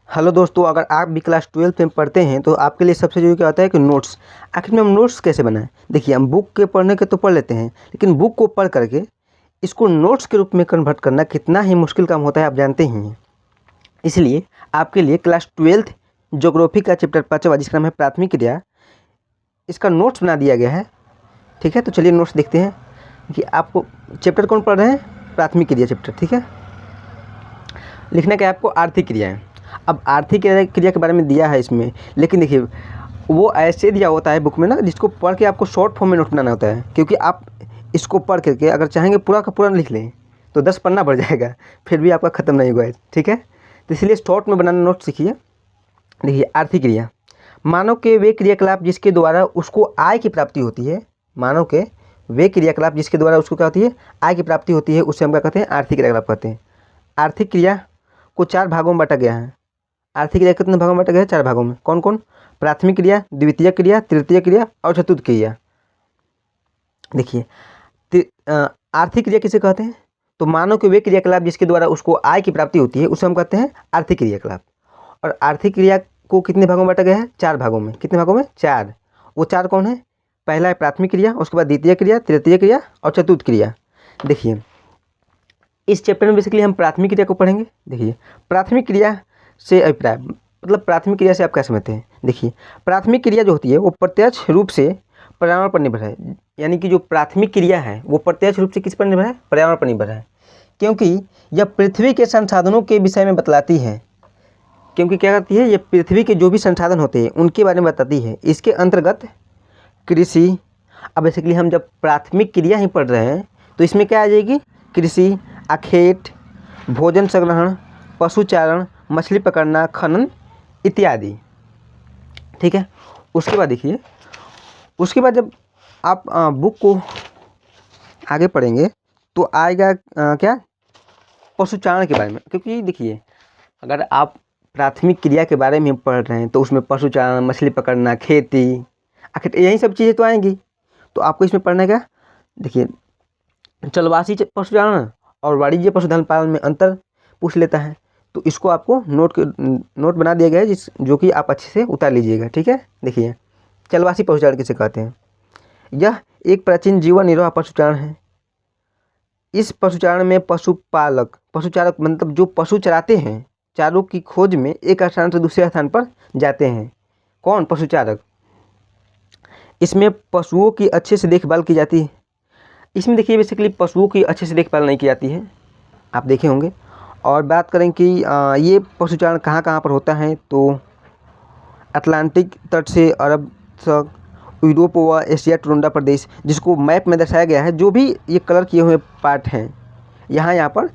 Hello दोस्तों, अगर आप भी क्लास 12th में पढ़ते हैं तो आपके लिए सबसे ज़रूरी क्या होता है कि नोट्स। आखिर में हम नोट्स कैसे बनाएं? देखिए, हम बुक के पढ़ने के तो पढ़ लेते हैं, लेकिन बुक को पढ़ करके इसको नोट्स के रूप में कन्वर्ट करना कितना ही मुश्किल काम होता है, आप जानते ही हैं। इसलिए आपके लिए क्लास 12th ज्योग्राफी का चैप्टर 5वां, जिसका नाम है प्राथमिक क्रिया, इसका नोट्स बना दिया गया है। ठीक है, तो चलिए नोट्स देखते हैं कि आपको चैप्टर कौन पढ़ रहे हैं। प्राथमिक क्रिया चैप्टर। ठीक है, लिखना क्या है आपको? आर्थिक क्रियाएँ। अब आर्थिक क्रिया के बारे में दिया है इसमें, लेकिन देखिए वो ऐसे दिया होता है बुक में ना, जिसको पढ़ के आपको शॉर्ट फॉर्म में नोट बनाना होता है। क्योंकि आप इसको पढ़ करके अगर चाहेंगे पूरा का पूरा लिख लें तो 10 पन्ना बढ़ जाएगा, फिर भी आपका ख़त्म नहीं हुआ है। ठीक है, तो इसलिए शॉर्ट में बनाना नोट सीखिए। देखिए, आर्थिक क्रिया मानव के वे क्रियाकलाप जिसके द्वारा उसको आय की प्राप्ति होती है। मानव के वे क्रियाकलाप जिसके द्वारा उसको क्या होती है? आय की प्राप्ति होती है, उससे हम क्या कहते हैं? आर्थिक क्रियाकलाप कहते हैं। आर्थिक क्रिया को 4 भागों में बांटा गया है। आर्थिक क्रिया कितने भागों में बांटा गया है? 4 भागों में। कौन कौन? प्राथमिक क्रिया, द्वितीय क्रिया, तृतीय क्रिया और चतुर्थ क्रिया। देखिए, आर्थिक क्रिया किसे कहते हैं? तो मानव के वे क्रियाकलाप जिसके द्वारा उसको आय की प्राप्ति होती है, उसे हम कहते हैं आर्थिक क्रियाकलाप। और आर्थिक क्रिया को कितने भागों में बांटा गया है? 4 भागों में। कितने भागों में? 4। वो 4 कौन है? पहला है प्राथमिक क्रिया, उसके बाद द्वितीय क्रिया, तृतीय क्रिया और चतुर्थ क्रिया। देखिए, इस चैप्टर में बेसिकली हम प्राथमिक क्रिया को पढ़ेंगे। देखिए, प्राथमिक क्रिया से अभिप्राय मतलब प्राथमिक क्रिया से आप क्या समझते हैं? देखिए, प्राथमिक क्रिया जो होती है वो प्रत्यक्ष रूप से पर्यावरण पर निर्भर है। यानी कि जो प्राथमिक क्रिया है वो प्रत्यक्ष रूप से किस पर निर्भर है? पर्यावरण पर निर्भर है। क्योंकि यह पृथ्वी के संसाधनों के विषय में बतलाती है। क्योंकि क्या करती है? ये पृथ्वी के जो भी संसाधन होते हैं उनके बारे में बताती है। इसके अंतर्गत कृषि। अब बेसिकली हम जब प्राथमिक क्रिया ही पढ़ रहे हैं तो इसमें क्या आ जाएगी? कृषि, आखेट, भोजन संग्रहण, पशुचारण, मछली पकड़ना, खनन इत्यादि। ठीक है, उसके बाद देखिए, उसके बाद जब आप बुक को आगे पढ़ेंगे तो आएगा क्या? पशुचारण के बारे में। क्योंकि देखिए, अगर आप प्राथमिक क्रिया के बारे में पढ़ रहे हैं तो उसमें पशुचारण, मछली पकड़ना, खेती, आखिर यही सब चीज़ें तो आएंगी। तो आपको इसमें पढ़ना क्या? देखिए, चलवासी पशुचारण और वाणिज्य पशुधन पालन में अंतर पूछ लेता है। तो इसको आपको नोट बना दिया गया है, जो कि आप अच्छे से उतार लीजिएगा। ठीक है, देखिए, चलवासी पशुचारण किसे कहते हैं? यह एक प्राचीन जीवन निर्वाह पशुचारण है। इस पशुचारण में पशुचारक मतलब जो पशु चराते हैं, चारों की खोज में एक स्थान से दूसरे स्थान पर जाते हैं। कौन? पशुचारक। इसमें पशुओं की अच्छे से देखभाल की जाती है। इसमें देखिए, बेसिकली पशुओं की अच्छे से देखभाल नहीं की जाती है, आप देखे होंगे। और बात करें कि ये पशुचारण कहाँ कहाँ पर होता है, तो अटलांटिक तट से अरब तक, यूरोप व एशिया टुंड्रा प्रदेश, जिसको मैप में दर्शाया गया है, जो भी ये कलर किए हुए पार्ट हैं, यहाँ पर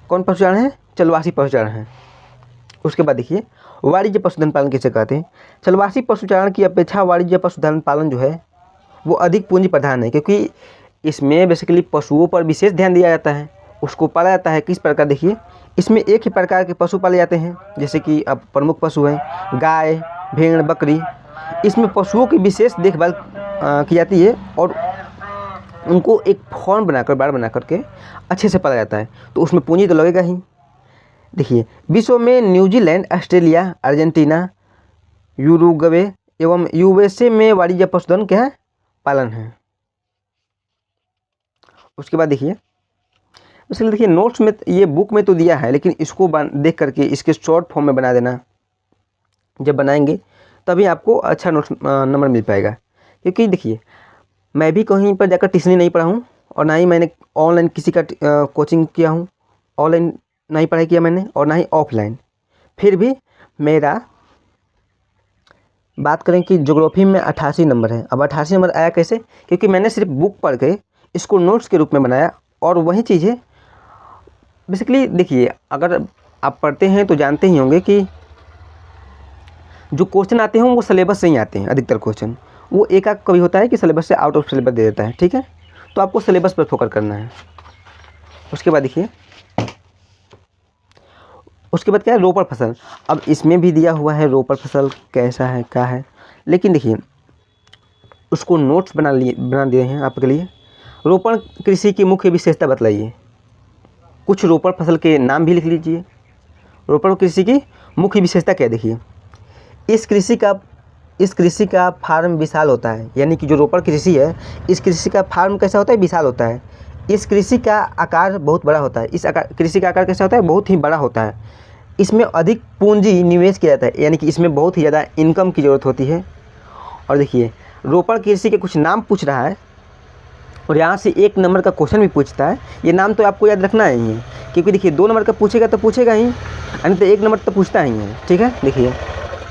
कौन पशुचारण है? चलवासी पशुचारण है। उसके बाद देखिए, वाणिज्य पशुधन पालन किसे कहते हैं? चलवासी पशुचारण की अपेक्षा वाणिज्य पशुधन पालन जो है वो अधिक पूंजी प्रधान है। क्योंकि इसमें बेसिकली पशुओं पर विशेष ध्यान दिया जाता है, उसको पाला जाता है। किस प्रकार? देखिए, इसमें एक ही प्रकार के पशु पाले जाते हैं, जैसे कि अब प्रमुख पशु हैं गाय, भेड़, बकरी। इसमें पशुओं की विशेष देखभाल की जाती है और उनको एक फॉर्म बनाकर, बाड़ बना करके अच्छे से पाला जाता है। तो उसमें पूंजी तो लगेगा ही। देखिए, विश्व में न्यूजीलैंड, ऑस्ट्रेलिया, अर्जेंटीना, यूरुग्वे एवं यूएसए में वाणिज्य पशुधन क्या है? पालन है। उसके बाद देखिए, इसलिए देखिए, नोट्स में ये बुक में तो दिया है, लेकिन इसको देख करके इसके शॉर्ट फॉर्म में बना देना। जब बनाएंगे तभी आपको अच्छा नोट्स नंबर मिल पाएगा। क्योंकि देखिए, मैं भी कहीं पर जाकर ट्यूशन नहीं पढ़ा हूँ, और ना ही मैंने ऑनलाइन किसी का कोचिंग किया हूँ। ऑनलाइन नहीं पढ़ाई किया मैंने, और ना ही ऑफलाइन। फिर भी मेरा बात करें कि ज्योग्राफी में 88 नंबर है। अब 88 नंबर आया कैसे? क्योंकि मैंने सिर्फ बुक पढ़ के इसको नोट्स के रूप में बनाया। और वही चीज़ें बेसिकली देखिए, अगर आप पढ़ते हैं तो जानते ही होंगे कि जो क्वेश्चन आते हैं वो सिलेबस से ही आते हैं। अधिकतर क्वेश्चन वो एक आध कभी होता है कि सिलेबस से आउट ऑफ सिलेबस दे देता है। ठीक है, तो आपको सिलेबस पर फोकस करना है। उसके बाद देखिए, उसके बाद क्या है? रोपड़ फसल। अब इसमें भी दिया हुआ है रोपड़ फसल कैसा है, क्या है, लेकिन देखिए उसको नोट्स बना दिए हैं आपके लिए। रोपण कृषि की मुख्य विशेषता बतलाइए। कुछ रोपड़ फसल के नाम भी लिख लीजिए। रोपण कृषि की मुख्य विशेषता क्या है? देखिए, इस कृषि का फार्म विशाल होता है, यानी कि जो रोपण कृषि है इस कृषि का फार्म कैसा होता है? विशाल होता है। इस कृषि का आकार बहुत बड़ा होता है। कृषि का आकार कैसा होता है? बहुत ही बड़ा होता है। इसमें अधिक पूंजी निवेश किया जाता है, यानी कि इसमें बहुत ही ज़्यादा इनकम की ज़रूरत होती है। और देखिए, रोपण कृषि के कुछ नाम पूछ रहा है और यहाँ से 1 नंबर का क्वेश्चन भी पूछता है। ये नाम तो आपको याद रखना ही है, क्योंकि देखिए 2 नंबर का पूछेगा तो पूछेगा ही, यानी तो 1 नंबर तो पूछता ही है। ठीक है, देखिए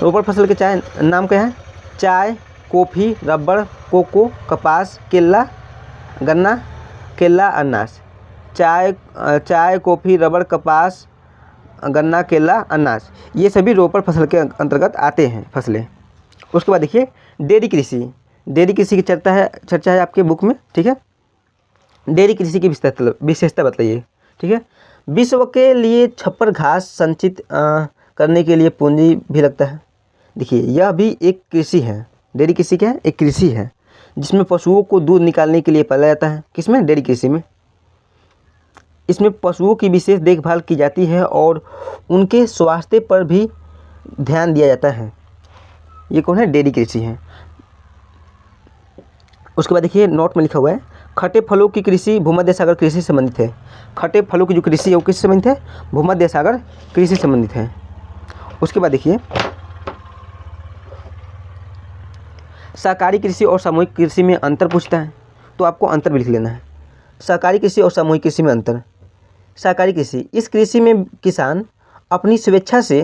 रोपण फसल के चाय नाम क्या है? चाय, कॉफ़ी, रबड़, कोको, कपास, केला, गन्ना, केला, अनाज। चाय, कॉफ़ी, रबड़, कपास, गन्ना, केला, अनाज, ये सभी रोपण फसल के अंतर्गत आते हैं फसलें। उसके बाद देखिए डेयरी कृषि की चर्चा है आपके बुक में। ठीक है, डेयरी कृषि की विशेषता बताइए। ठीक है, विश्व के लिए छप्पर घास संचित करने के लिए पूंजी भी लगता है। देखिए, यह भी एक कृषि है। डेयरी कृषि क्या है? एक कृषि है जिसमें पशुओं को दूध निकालने के लिए पाला जाता है। किसमें? डेयरी कृषि में। इसमें पशुओं की विशेष देखभाल की जाती है और उनके स्वास्थ्य पर भी ध्यान दिया जाता है। ये कौन है? डेयरी कृषि है। उसके बाद देखिए नोट में लिखा हुआ है, खट्टे फलों की कृषि भूमध्य सागर कृषि से संबंधित है। खट्टे फलों की जो कृषि है वो किससे संबंधित है? भूमध्य सागर कृषि से संबंधित है। उसके बाद देखिए सहकारी कृषि और सामूहिक कृषि में अंतर पूछता है, तो आपको अंतर भी लिख लेना है। सहकारी कृषि और सामूहिक कृषि में अंतर। सहकारी कृषि, इस कृषि में किसान अपनी स्वेच्छा से,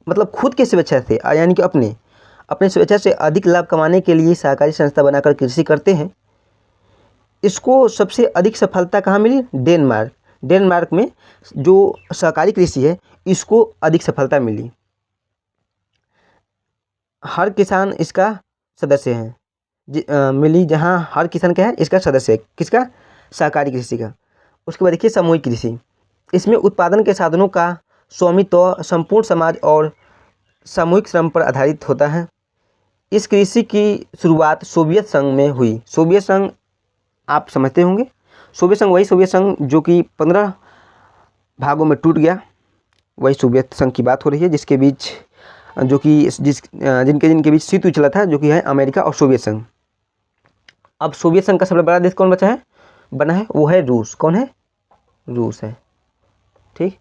मतलब खुद की स्वेच्छा से, यानी कि अपने स्वेच्छा से अधिक लाभ कमाने के लिए सहकारी संस्था बनाकर कृषि करते हैं। इसको सबसे अधिक सफलता कहाँ मिली? डेनमार्क में जो सहकारी कृषि है इसको अधिक सफलता मिली। हर किसान इसका सदस्य है। मिली जहाँ हर किसान क्या है? इसका सदस्य है। किसका? सहकारी कृषि का। उसके बाद देखिए सामूहिक कृषि, इसमें उत्पादन के साधनों का स्वामित्व संपूर्ण समाज और सामूहिक श्रम पर आधारित होता है। इस कृषि की शुरुआत सोवियत संघ में हुई। सोवियत संघ आप समझते होंगे, सोवियत संघ वही सोवियत संघ जो कि 15 भागों में टूट गया, वही सोवियत संघ की बात हो रही है, जिसके बीच जिनके बीच युद्ध चला था, जो कि है अमेरिका और सोवियत संघ। अब सोवियत संघ का सबसे बड़ा देश कौन बना है? वो है रूस। कौन है? रूस है। ठीक,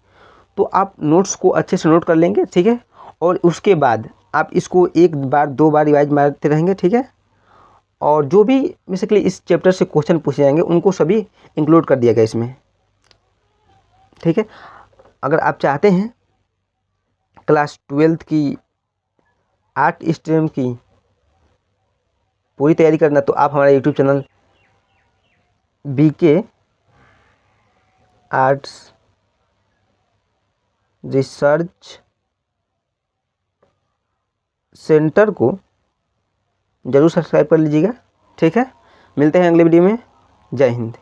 तो आप नोट्स को अच्छे से नोट कर लेंगे। ठीक है, और उसके बाद आप इसको 1 बार 2 बार रिवाइज मारते रहेंगे। ठीक है, और जो भी बेसिकली इस चैप्टर से क्वेश्चन पूछे जाएंगे उनको सभी इंक्लूड कर दिया गया इसमें। ठीक है, अगर आप चाहते हैं क्लास 12th की आर्ट स्ट्रीम की पूरी तैयारी करना, तो आप हमारे YouTube channel BK arts research centre को ज़रूर सब्सक्राइब कर लीजिएगा। ठीक है, मिलते हैं अगले वीडियो में। जय हिंद।